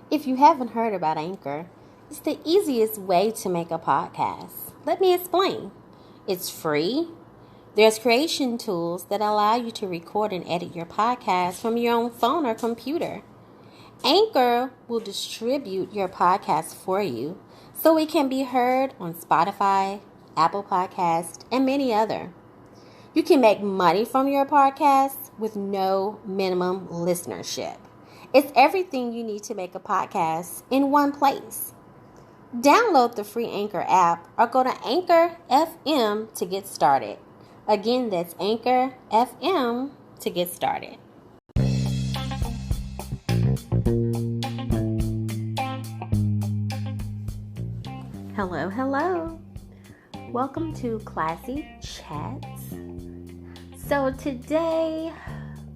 If you haven't heard about Anchor, it's the easiest way to make a podcast. Let me explain. It's free. There's creation tools that allow you to record and edit your podcast from your own phone or computer. Anchor will distribute your podcast for you so it can be heard on Spotify, Apple Podcasts, and many other. You can make money from your podcast with no minimum listenership. It's everything you need to make a podcast in one place. Download the free Anchor app or go to Anchor FM to get started. Again, that's Anchor FM to get started. Hello. Welcome to Classy Chats. So today,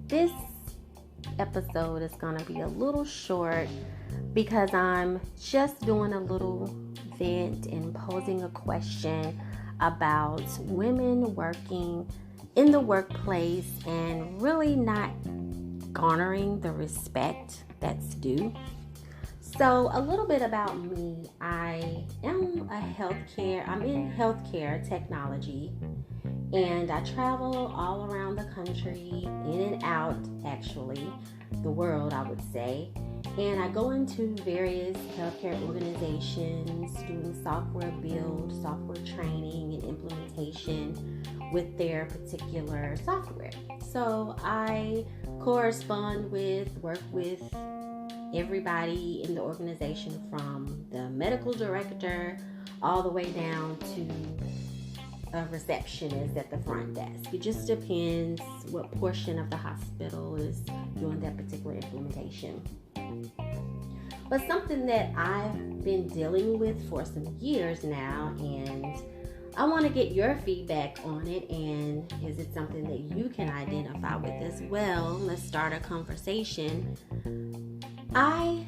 this episode is going to be a little short because I'm just doing a little vent and posing a question about women working in the workplace and really not garnering the respect that's due. So a little bit about me. I'm in healthcare technology, and I travel all around the country, in and out, actually, the world, I would say. And I go into various healthcare organizations doing software build, software training, and implementation with their particular software. So I work with everybody in the organization, from the medical director all the way down to a receptionist at the front desk. It just depends what portion of the hospital is doing that particular implementation. But something that I've been dealing with for some years now, and I want to get your feedback on it, and is it something that you can identify with as well? Let's start a conversation. I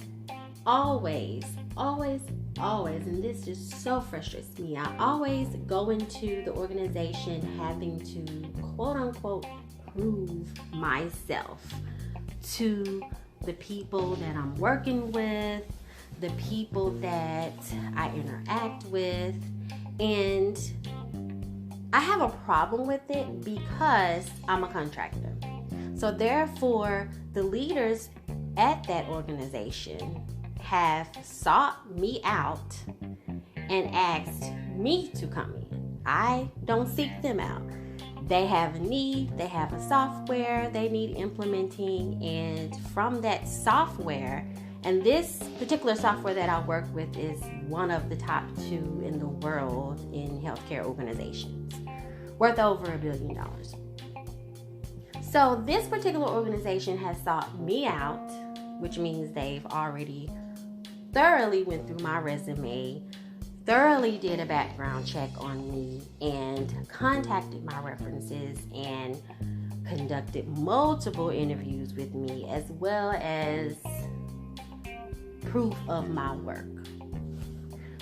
always, and this just so frustrates me, I always go into the organization having to quote unquote prove myself to the people that I'm working with, the people that I interact with, and I have a problem with it because I'm a contractor. So therefore, the leaders at that organization have sought me out and asked me to come in. I don't seek them out. They have a need, they have a software they need implementing, and from that software, and this particular software that I work with is one of the top 2 in the world in healthcare organizations, worth over $1 billion. So this particular organization has sought me out, which means they've already thoroughly went through my resume, thoroughly did a background check on me, and contacted my references and conducted multiple interviews with me, as well as proof of my work.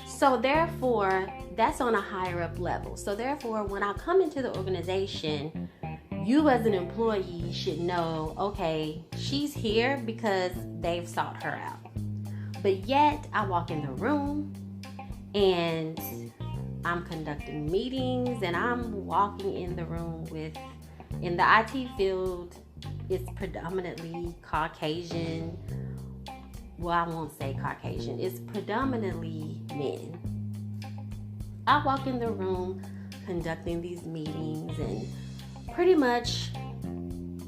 So therefore, that's on a higher up level. So therefore, when I come into the organization, you as an employee should know, okay, she's here because they've sought her out. But yet, I walk in the room and I'm conducting meetings, and I'm walking in the room in the IT field, it's predominantly Caucasian. Well, I won't say Caucasian. It's predominantly men. I walk in the room conducting these meetings and pretty much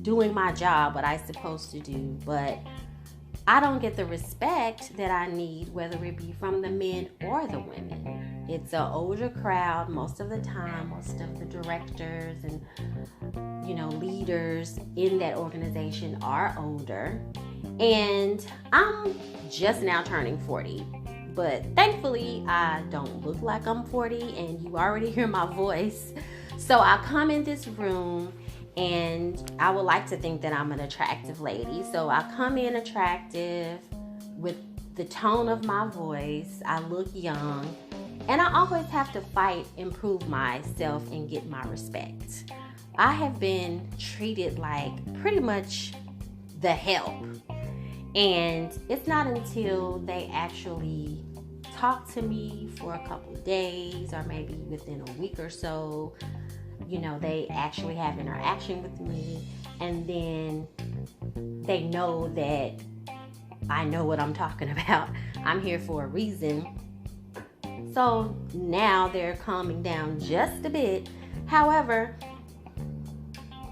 doing my job, what I'm supposed to do, but I don't get the respect that I need, whether it be from the men or the women. It's an older crowd most of the time. Most of the directors and leaders in that organization are older, and I'm just now turning 40. But thankfully, I don't look like I'm 40, and you already hear my voice. So I come in this room, and I would like to think that I'm an attractive lady. So I come in attractive with the tone of my voice. I look young, and I always have to fight and prove myself and get my respect. I have been treated like pretty much the help. And it's not until they actually talk to me for a couple of days or maybe within a week or so, they actually have interaction with me, and then they know that I know what I'm talking about. I'm here for a reason. So now they're calming down just a bit. However,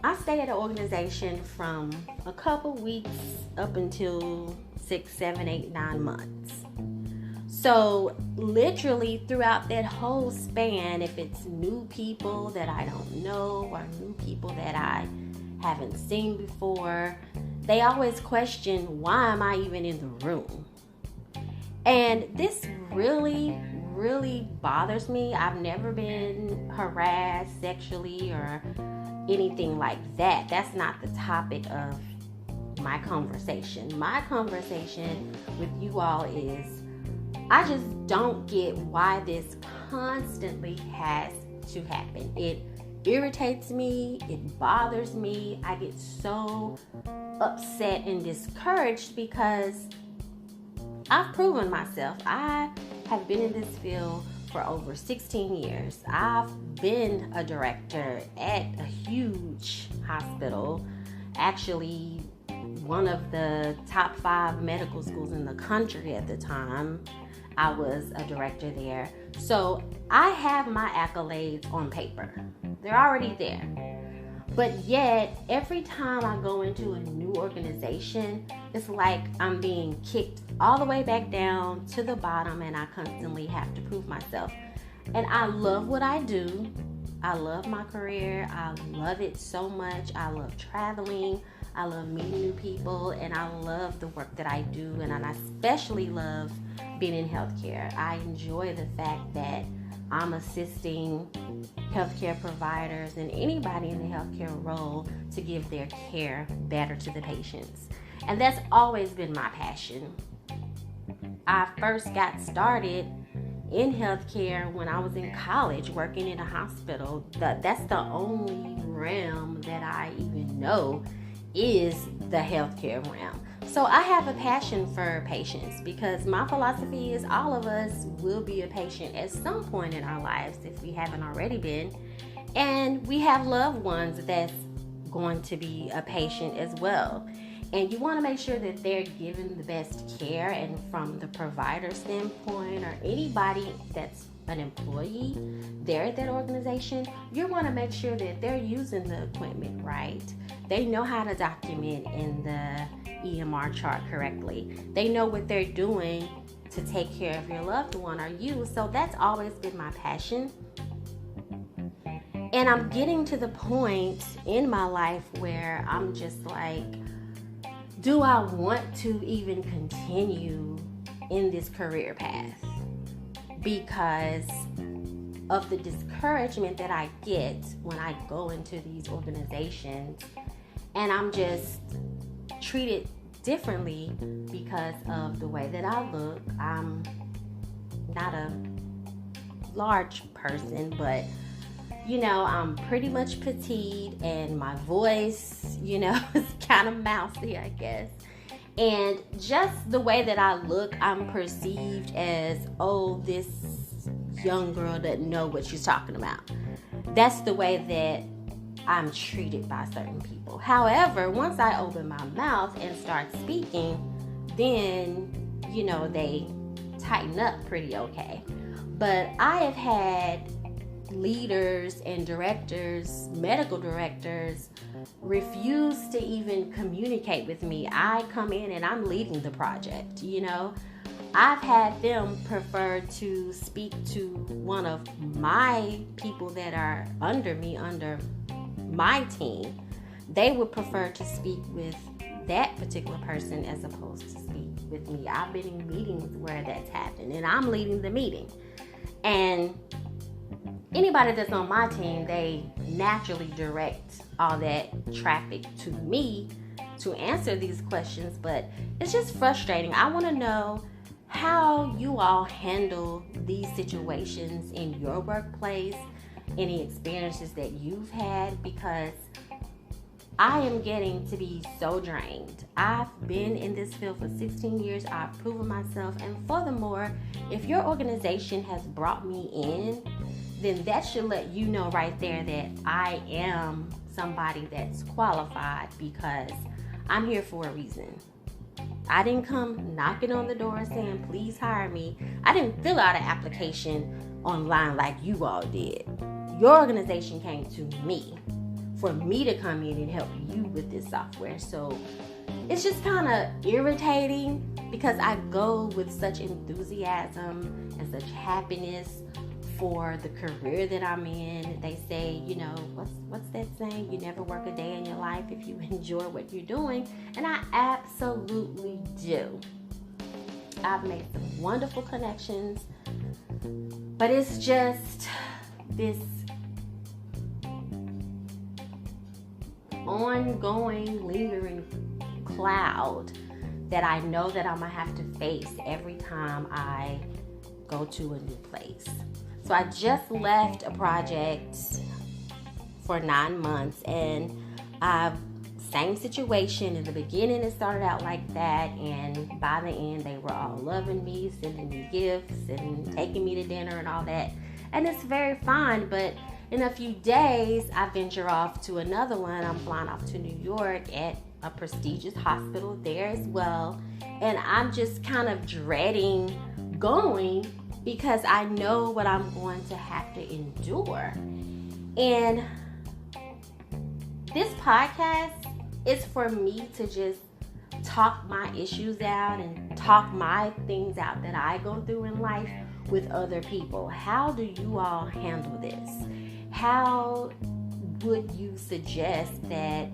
I stay at an organization from a couple weeks up until 6, 7, 8, 9 months. So literally throughout that whole span, if it's new people that I don't know or new people that I haven't seen before, they always question, why am I even in the room? And this really bothers me. I've never been harassed sexually or anything like that. That's not the topic of my conversation. My conversation with you all is, I just don't get why this constantly has to happen. It irritates me. It bothers me. I get so upset and discouraged because I've proven myself. I have been in this field for over 16 years. I've been a director at a huge hospital, actually one of the top 5 medical schools in the country at the time. I was a director there. So I have my accolades on paper. They're already there. But yet, every time I go into a new organization, it's like I'm being kicked all the way back down to the bottom, and I constantly have to prove myself. And I love what I do. I love my career. I love it so much. I love traveling. I love meeting new people, and I love the work that I do, and I especially love being in healthcare. I enjoy the fact that I'm assisting healthcare providers and anybody in the healthcare role to give their care better to the patients. And that's always been my passion. I first got started in healthcare when I was in college working in a hospital. That's the only realm that I even know is the healthcare realm. So I have a passion for patients because my philosophy is all of us will be a patient at some point in our lives if we haven't already been. And we have loved ones that's going to be a patient as well. And you want to make sure that they're given the best care, and from the provider standpoint or anybody that's an employee there at that organization, you want to make sure that they're using the equipment right. They know how to document in the EMR chart correctly. They know what they're doing to take care of your loved one or you. So that's always been my passion. And I'm getting to the point in my life where I'm just like, do I want to even continue in this career path? Because of the discouragement that I get when I go into these organizations, and I'm just treated differently because of the way that I look. I'm not a large person, but I'm pretty much petite, and my voice, is kind of mousy, I guess. And just the way that I look, I'm perceived as, this young girl doesn't know what she's talking about. That's the way that I'm treated by certain people. However, once I open my mouth and start speaking, then, they tighten up pretty okay. But I have had leaders and directors, medical directors, refuse to even communicate with me. I come in and I'm leading the project, I've had them prefer to speak to one of my people that are under me, under my team. They would prefer to speak with that particular person as opposed to speak with me. I've been in meetings where that's happened, and I'm leading the meeting. And anybody that's on my team, they naturally direct all that traffic to me to answer these questions, but it's just frustrating. I want to know how you all handle these situations in your workplace, any experiences that you've had, because I am getting to be so drained. I've been in this field for 16 years. I've proven myself. And furthermore, if your organization has brought me in, then that should let you know right there that I am somebody that's qualified, because I'm here for a reason. I didn't come knocking on the door saying, please hire me. I didn't fill out an application online like you all did. Your organization came to me for me to come in and help you with this software. So it's just kind of irritating, because I go with such enthusiasm and such happiness for the career that I'm in. They say, what's that saying? You never work a day in your life if you enjoy what you're doing. And I absolutely do. I've made some wonderful connections, but it's just this ongoing, lingering cloud that I know that I'm gonna have to face every time I go to a new place. So I just left a project for 9 months, and same situation. In the beginning, it started out like that, and by the end, they were all loving me, sending me gifts, and taking me to dinner and all that. And it's very fun, but in a few days, I venture off to another one. I'm flying off to New York at a prestigious hospital there as well. And I'm just kind of dreading going, because I know what I'm going to have to endure. And this podcast is for me to just talk my issues out and talk my things out that I go through in life with other people. How do you all handle this? How would you suggest that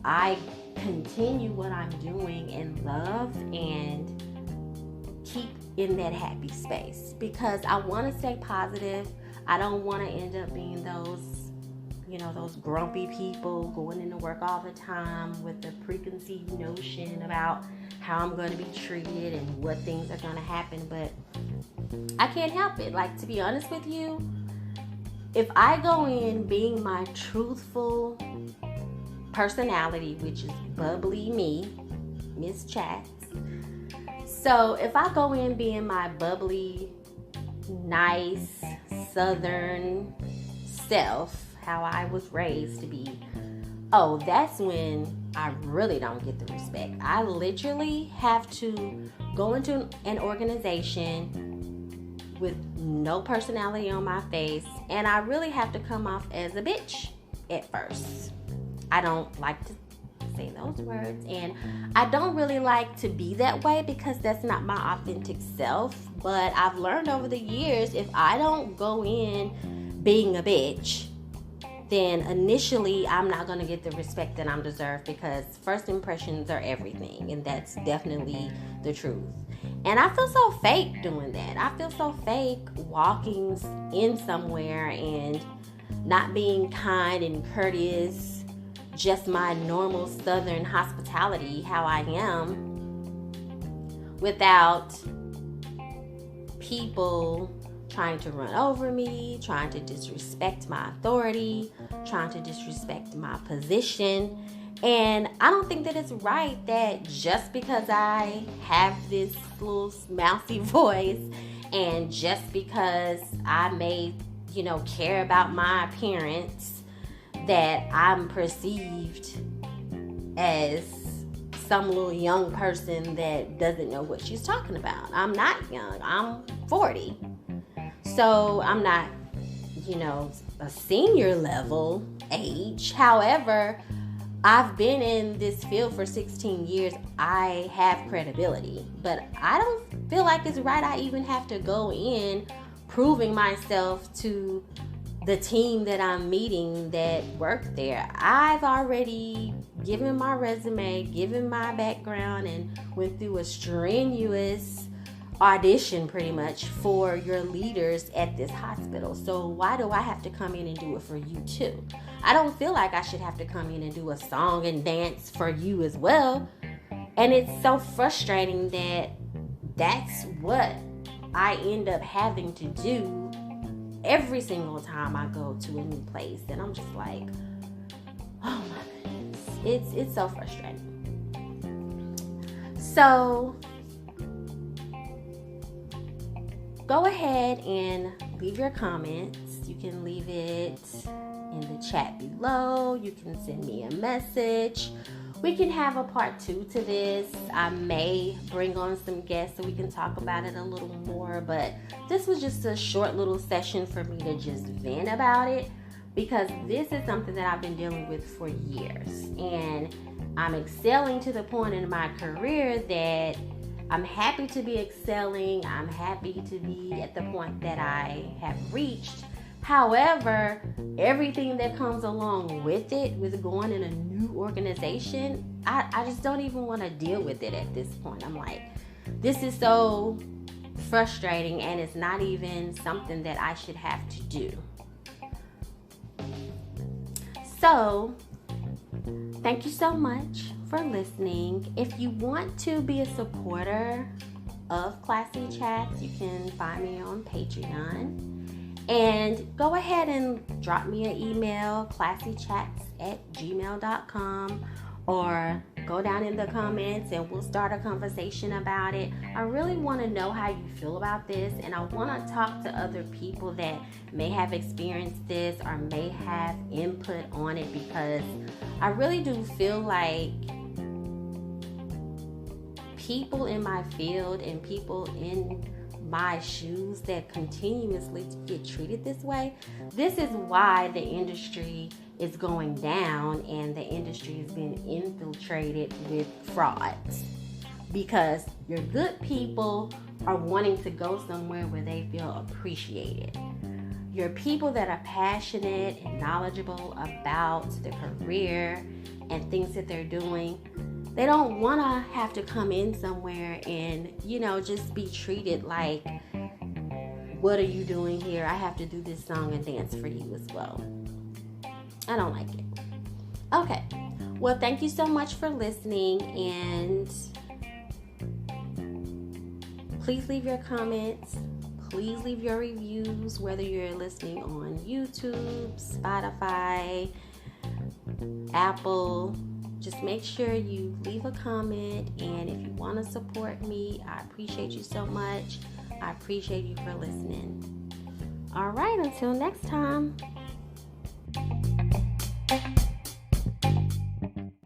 I continue what I'm doing in love and keep in that happy space? Because I want to stay positive. I don't want to end up being those grumpy people going into work all the time with the preconceived notion about how I'm going to be treated and what things are going to happen. But I can't help it. Like, to be honest with you, if I go in being my truthful personality, which is bubbly me, Miss Chats. So if I go in being my bubbly, nice, southern self, how I was raised to be, that's when I really don't get the respect. I literally have to go into an organization with no personality on my face, and I really have to come off as a bitch at first. I don't like to say those words, and I don't really like to be that way, because that's not my authentic self. But I've learned over the years, if I don't go in being a bitch, then initially I'm not going to get the respect that I'm deserved, because first impressions are everything, and that's definitely the truth. And I feel so fake doing that. I feel so fake walking in somewhere and not being kind and courteous, just my normal southern hospitality, how I am, without people trying to run over me, trying to disrespect my authority, trying to disrespect my position. And I don't think that it's right that just because I have this little mousy voice, and just because I may, care about my appearance, that I'm perceived as some little young person that doesn't know what she's talking about. I'm not young. I'm 40. So I'm not, a senior level age. However, I've been in this field for 16 years. I have credibility, but I don't feel like it's right I even have to go in proving myself to the team that I'm meeting that work there. I've already given my resume, given my background, and went through a strenuous audition pretty much for your leaders at this hospital. So why do I have to come in and do it for you too? I don't feel like I should have to come in and do a song and dance for you as well. And it's so frustrating that that's what I end up having to do every single time I go to a new place. And I'm just like, oh my goodness. It's so frustrating. So go ahead and leave your comments. You can leave it in the chat below. You can send me a message. We can have a part 2 to this. I may bring on some guests so we can talk about it a little more, but this was just a short little session for me to just vent about it, because this is something that I've been dealing with for years, and I'm excelling to the point in my career that I'm happy to be excelling. I'm happy to be at the point that I have reached. However, everything that comes along with it, with going in a new organization, I just don't even want to deal with it at this point. I'm like, this is so frustrating, and it's not even something that I should have to do. So, thank you so much for listening. If you want to be a supporter of Classy Chats, you can find me on Patreon. And go ahead and drop me an email, classychats@gmail.com, or go down in the comments and we'll start a conversation about it. I really want to know how you feel about this, and I want to talk to other people that may have experienced this or may have input on it, because I really do feel like people in my field and people in my shoes that continuously get treated this way, this is why the industry is going down and the industry has been infiltrated with frauds, because your good people are wanting to go somewhere where they feel appreciated. Your people that are passionate and knowledgeable about their career and things that they're doing, they don't want to have to come in somewhere and, just be treated like, what are you doing here? I have to do this song and dance for you as well. I don't like it. Okay. Well, thank you so much for listening, and please leave your comments. Please leave your reviews, whether you're listening on YouTube, Spotify, Apple. Just make sure you leave a comment, and if you want to support me, I appreciate you so much. I appreciate you for listening. All right, until next time.